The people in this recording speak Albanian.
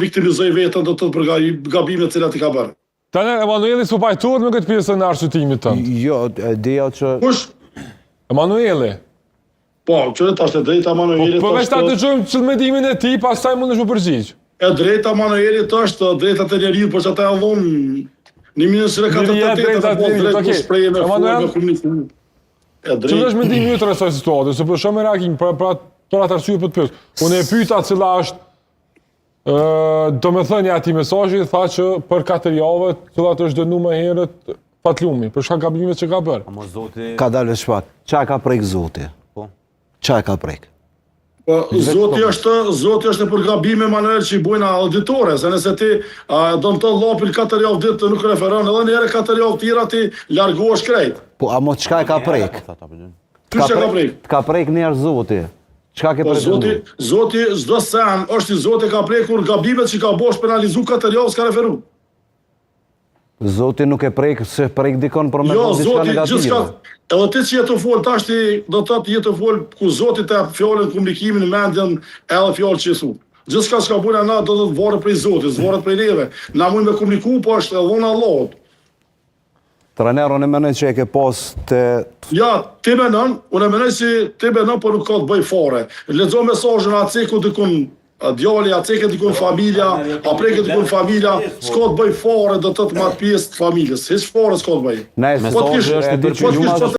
viktimizoj vetën do të për gabimet cilat I ka bërë. Tani Emanueli s'u pajtohet me këtë pjesë në arsyetimit tënd. Jo, dija që... Kush? Emanueli. Po, që tash e drejta Emanuelit Po veç ta dëgjojmë ç'të mendimin e tij, pastaj mundesh u përgjigj. E drejta Emanuelit është drejta e njeriu, por çata e dhon në 1948 apo drejtë shprehje me komunikim. Ç'do është mendimi yt rreth kësaj situate, se po shoh me reagim për atë arsye po të pyet. Unë e pyeta cila është domethënia e atij mesazhi, tha që për 4 javë, cilat është dënuar më herët patlumi, për shkak gabimet që ka bërë. Ka dalë shpak. Qa ka prek Zoti? Po. Qa ka prek? Po, Zoti është për gabime Manuel që I bujnë auditore, se nëse ti do të llopin 4 javë ditë nuk referon, edhe një herë 4 javë tjera ti largohesh krejt. Po, amo çka e ka prek? Çka ka prek? Ka prek njerë Zoti. Çka ke pretendu? Zoti çdo sen është I Zoti ka prekur gabimet që ka bosh penalizu 4 javë s'ka referu. Zoti nuk e prek, se prek dikon për me jo, diçka Zoti, negative. Edhe ti që jetë të folë, tash ti do të thotë jetë të folë ku Zoti të fjalën komunikimin në mendjen edhe fjalë që thu. Gjithçka që ka bujna na do të varet prej Zotit, zvaret prej neve. Na mund me komuniku, po është edhe dhona Allahut. Trajneron e menoj që e ke pas të... Ja, ti menon, unë e menoj si ti menon, por nuk ka të bëj fare. Lexo mesazhin aceku dikun djali, aceke dikun familja, apreke dikun familja, s'ka të bëj fare do të thotë me atë pjesë të familjes. Hiç fare s'ka të bëj. Mesazhi është